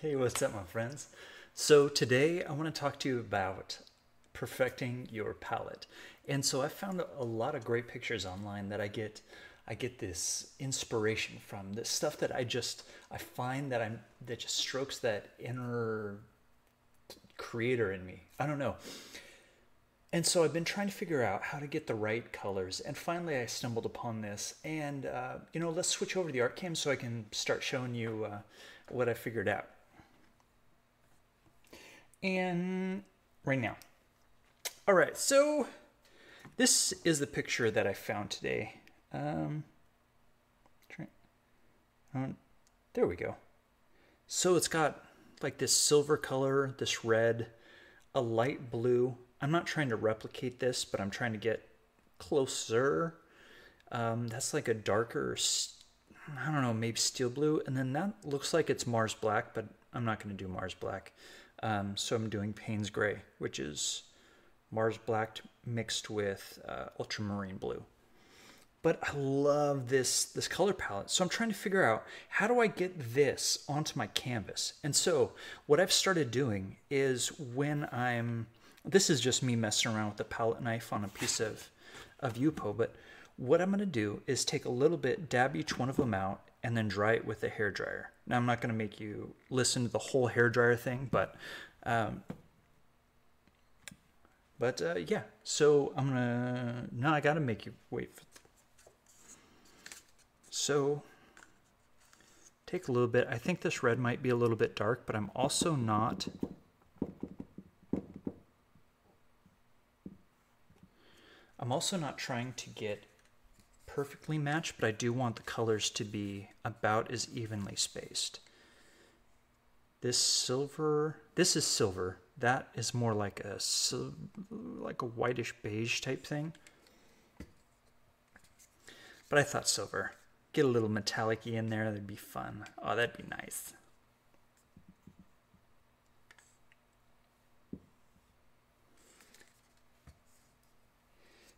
Hey, what's up, my friends? So today I want to talk to you about perfecting your palette. And so I found a lot of great pictures online that I get this inspiration from, this stuff that I find that just strokes that inner creator in me. I don't know. And so I've been trying to figure out how to get the right colors, and finally I stumbled upon this. And let's switch over to the art cam so I can start showing you what I figured out. And right now. All right, so this is the picture that I found today. There we go. So it's got like this silver color, this red, a light blue. I'm not trying to replicate this, but I'm trying to get closer. That's like a darker, I don't know, maybe steel blue. And then that looks like it's Mars black, but I'm not going to do Mars black. So I'm doing Payne's gray, which is Mars black mixed with ultramarine blue. But I love this color palette. So I'm trying to figure out, how do I get this onto my canvas? And so what I've started doing is this is just me messing around with a palette knife on a piece of yupo, but what I'm going to do is take a little bit, dab each one of them out, and then dry it with a hair dryer. Now I'm not going to make you listen to the whole hair dryer thing, but yeah. So now I got to make you wait. So take a little bit. I think this red might be a little bit dark, but I'm also not trying to get perfectly matched, but I do want the colors to be about as evenly spaced. This is silver. That is more like a whitish beige type thing. But I thought silver. Get a little metallic-y in there, that'd be fun. Oh, that'd be nice.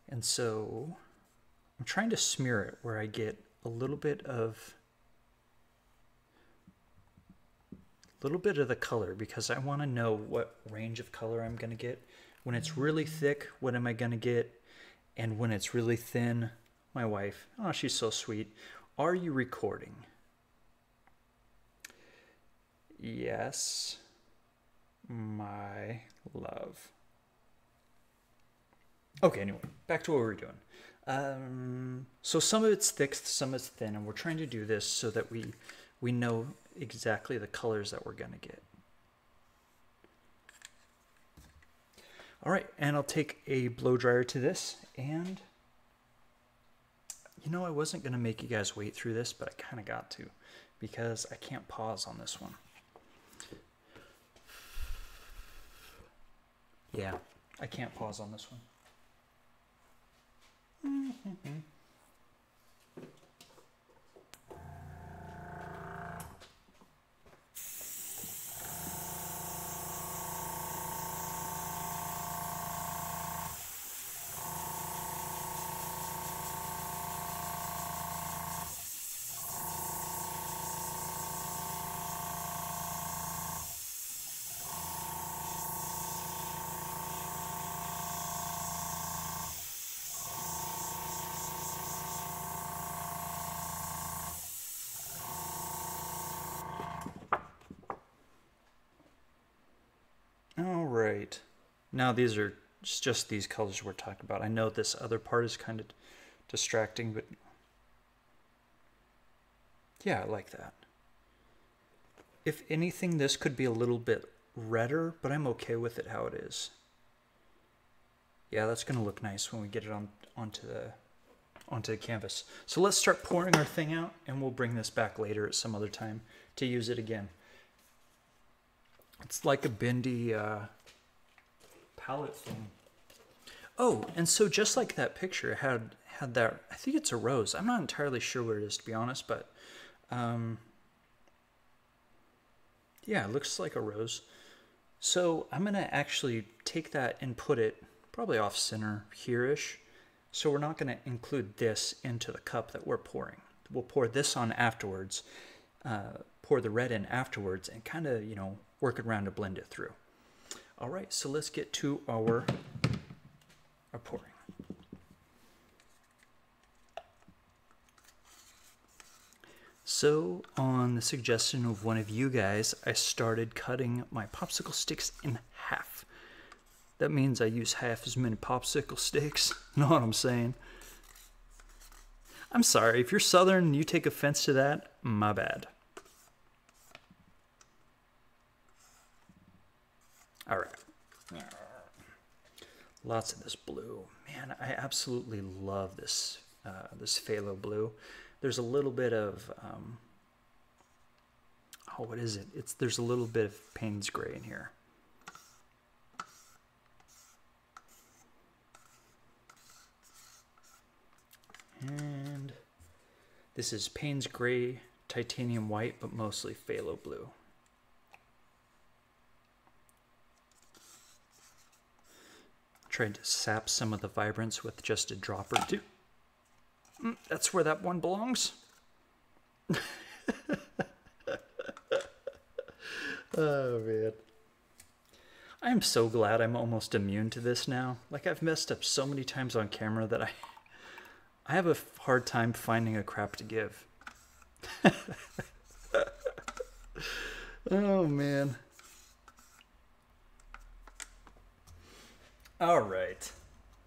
And so I'm trying to smear it where I get a little bit of the color, because I want to know what range of color I'm going to get. When it's really thick, what am I going to get? And when it's really thin, my wife, oh, she's so sweet. Are you recording? Yes, my love. Okay, anyway, back to what we were doing. So some of it's thick, some of it's thin, and we're trying to do this so that we know exactly the colors that we're going to get. All right, and I'll take a blow dryer to this, and I wasn't going to make you guys wait through this, but I kind of got to, because I can't pause on this one. Yeah, I can't pause on this one. All right. Now these are just these colors we're talking about. I know this other part is kind of distracting, but yeah, I like that. If anything, this could be a little bit redder, but I'm okay with it how it is. Yeah, that's going to look nice when we get it onto the canvas. So let's start pouring our thing out, and we'll bring this back later at some other time to use it again. It's like a bendy palette thing. Oh, and so just like that picture had that, I think it's a rose. I'm not entirely sure what it is, to be honest, but yeah, it looks like a rose. So I'm going to actually take that and put it probably off center here-ish. So we're not going to include this into the cup that we're pouring. We'll pour this on afterwards, pour the red in afterwards and kind of, you know, work it around to blend it through. All right, so let's get to our pouring. So on the suggestion of one of you guys, I started cutting my popsicle sticks in half. That means I use half as many popsicle sticks. Know what I'm saying? I'm sorry, if you're Southern and you take offense to that, my bad. All right. Lots of this blue. Man, I absolutely love this this phthalo blue. There's a little bit of oh, what is it? There's a little bit of Payne's gray in here. And this is Payne's gray, titanium white, but mostly phthalo blue. Tried to sap some of the vibrance with just a drop or two. That's where that one belongs. Oh, man. I'm so glad I'm almost immune to this now. Like, I've messed up so many times on camera that I have a hard time finding a crap to give. Oh, man. All right.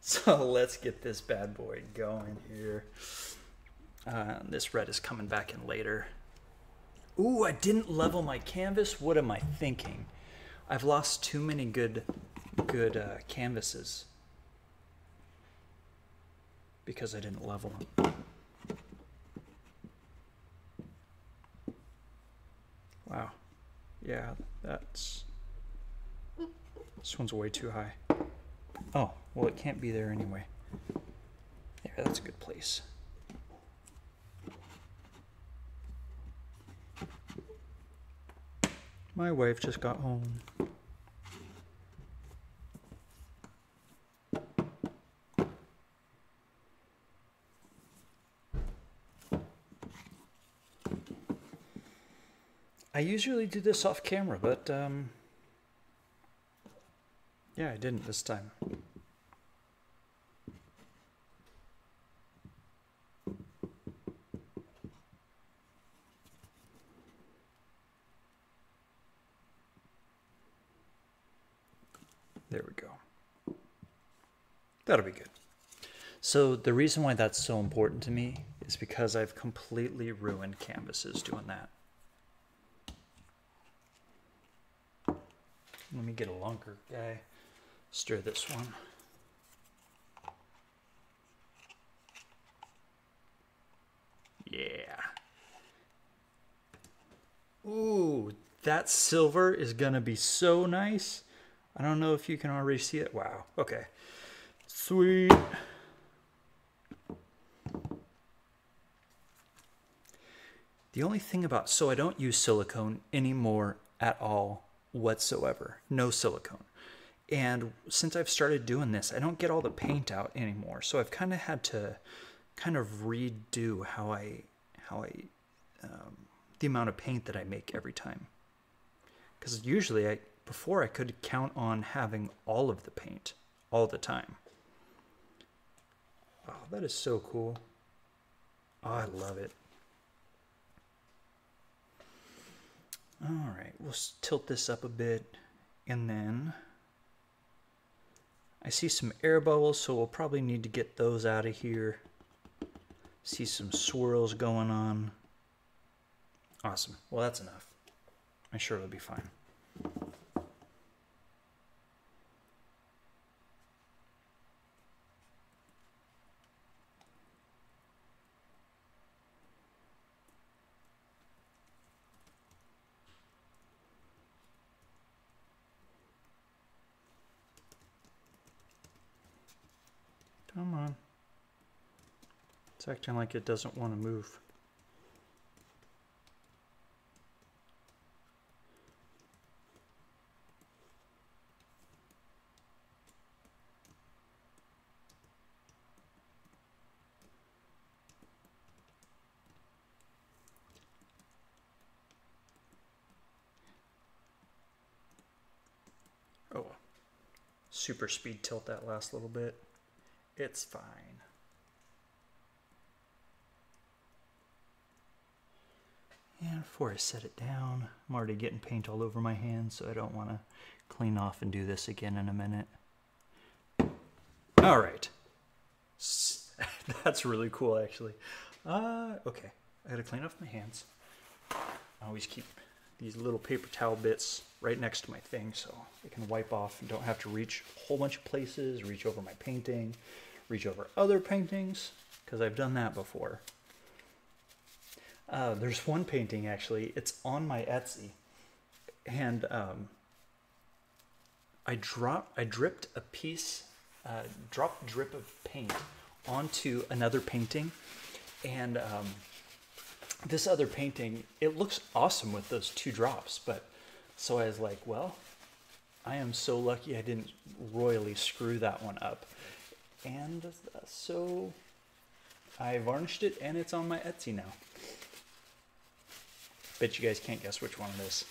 So let's get this bad boy going here. This red is coming back in later. Ooh, I didn't level my canvas. What am I thinking? I've lost too many good canvases because I didn't level them. Wow. Yeah, this one's way too high. Oh, well, it can't be there anyway. There, that's a good place. My wife just got home. I usually do this off camera, but yeah, I didn't this time. There we go. That'll be good. So the reason why that's so important to me is because I've completely ruined canvases doing that. Let me get a longer guy. Stir this one. Yeah. Ooh, that silver is gonna be so nice. I don't know if you can already see it. Wow. Okay. Sweet. The only thing about, so I don't use silicone anymore at all whatsoever. No silicone. And since I've started doing this, I don't get all the paint out anymore. So I've kind of had to kind of redo how the amount of paint that I make every time. Because usually before I could count on having all of the paint all the time. Oh, that is so cool. Oh, I love it. All right, we'll tilt this up a bit, and then I see some air bubbles, so we'll probably need to get those out of here. See some swirls going on. Awesome. Well, that's enough. I'm sure it'll be fine. Come on. It's acting like it doesn't want to move. super speed tilt that last little bit. It's fine. And before I set it down, I'm already getting paint all over my hands, so I don't want to clean off and do this again in a minute. All right. That's really cool, actually. Okay, I gotta clean off my hands. I always keep these little paper towel bits right next to my thing so I can wipe off and don't have to reach a whole bunch of places, reach over my painting, reach over other paintings, because I've done that before. There's one painting, actually, it's on my Etsy, and I dripped a piece, dropped a drip of paint onto another painting, and this other painting, it looks awesome with those 2 drops, but so I was like, well, I am so lucky I didn't royally screw that one up, and so I varnished it and it's on my Etsy now. Bet you guys can't guess which one it is.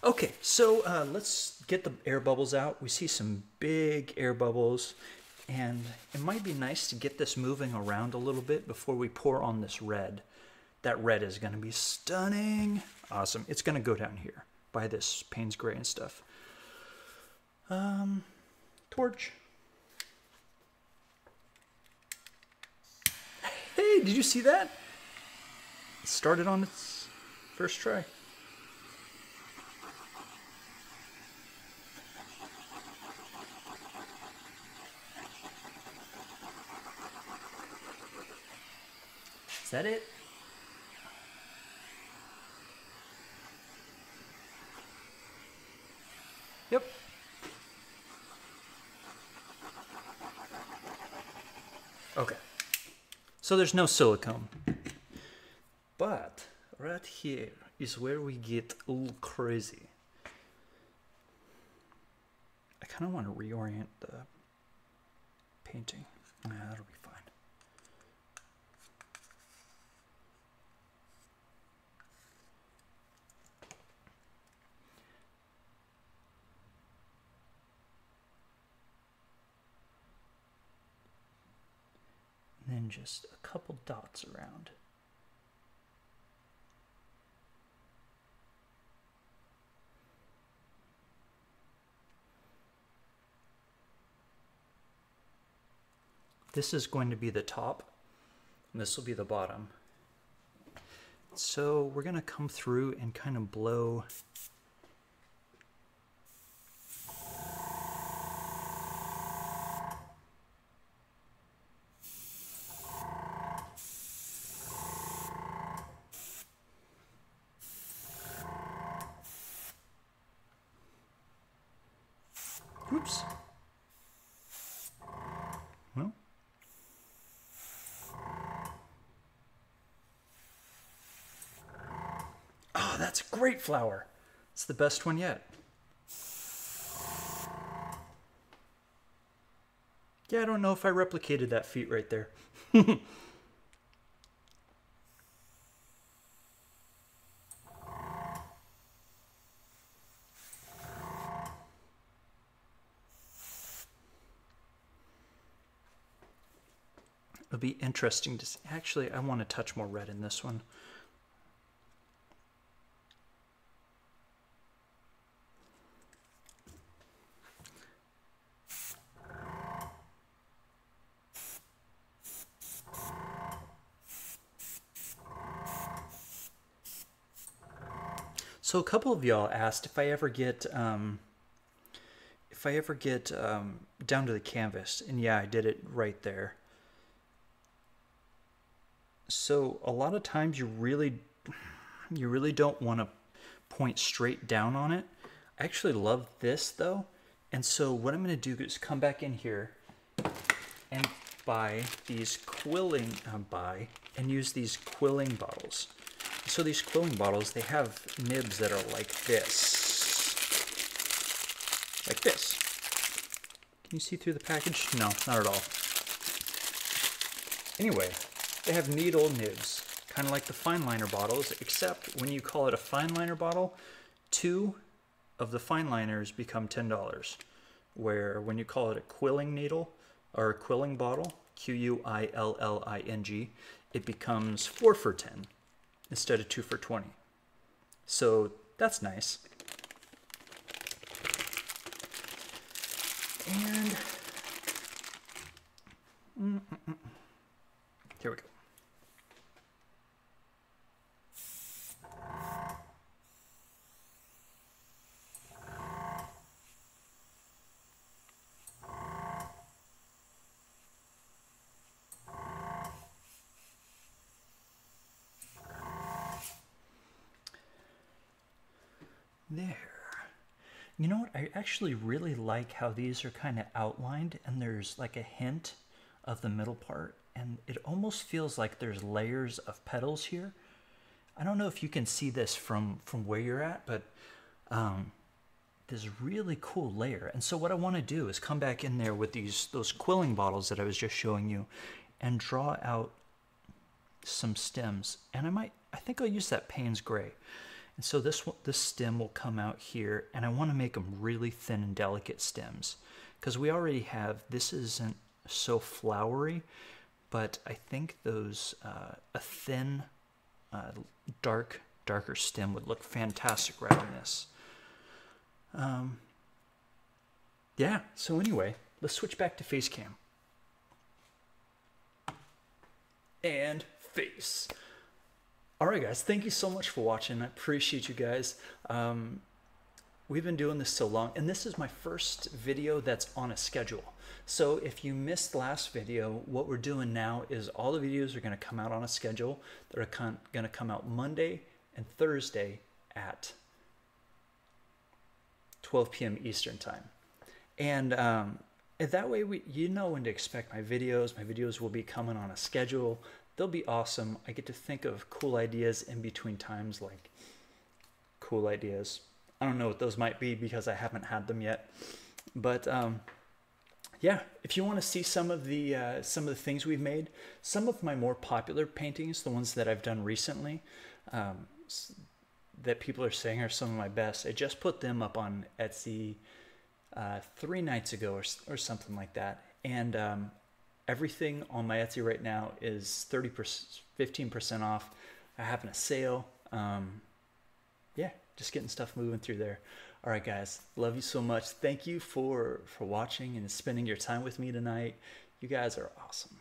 Okay, so let's get the air bubbles out. We see some big air bubbles, and it might be nice to get this moving around a little bit before we pour on this red. That red is going to be stunning. Awesome. It's going to go down here by this Payne's Gray and stuff. Torch. Hey, did you see that? It started on its first try. Is that it? Yep. Okay. So there's no silicone. But right here is where we get a little crazy. I kind of want to reorient the painting. Nah, that'll be fine. And then just a couple dots around. This is going to be the top, and this will be the bottom. So we're going to come through and kind of blow oops. Well. Oh, that's a great flower. It's the best one yet. Yeah, I don't know if I replicated that feat right there. It'll be interesting to see. Actually, I want to touch more red in this one. So a couple of y'all asked if I ever get down to the canvas, and yeah, I did it right there. So a lot of times you really don't want to point straight down on it. I actually love this though, and so what I'm going to do is come back in here and buy these quilling and use these quilling bottles. So these quilling bottles, they have nibs that are like this. Like this. Can you see through the package? No, not at all. Anyway, they have needle nibs, kind of like the fine liner bottles, except when you call it a fine liner bottle, 2 of the fine liners become $10. where when you call it a quilling needle or a quilling bottle, Quilling, it becomes 4 for 10 instead of 2 for 20. So that's nice. And here we go. There. You know what? I actually really like how these are kind of outlined and there's like a hint of the middle part, and it almost feels like there's layers of petals here. I don't know if you can see this from where you're at, but this really cool layer. And so what I want to do is come back in there with those quilling bottles that I was just showing you and draw out some stems. And I think I'll use that Payne's Gray. And so this stem will come out here, and I want to make them really thin and delicate stems because we already have, this isn't so flowery, but I think those, a thin, darker stem would look fantastic right on this. Yeah, so anyway, let's switch back to face cam. And face. All right, guys, thank you so much for watching. I appreciate you guys. We've been doing this so long, and this is my first video that's on a schedule. So if you missed the last video, what we're doing now is all the videos are going to come out on a schedule. They're going to come out Monday and Thursday at 12 p.m. Eastern time. And that way you know when to expect my videos. My videos will be coming on a schedule. They'll be awesome. I get to think of cool ideas in between times, like cool ideas. I don't know what those might be because I haven't had them yet. But yeah, if you want to see some of the things we've made, some of my more popular paintings, the ones that I've done recently, that people are saying are some of my best, I just put them up on Etsy 3 nights ago or something like that. And everything on my Etsy right now is 15% off. I'm having a sale. Yeah, just getting stuff moving through there. All right, guys, love you so much. Thank you for watching and spending your time with me tonight. You guys are awesome.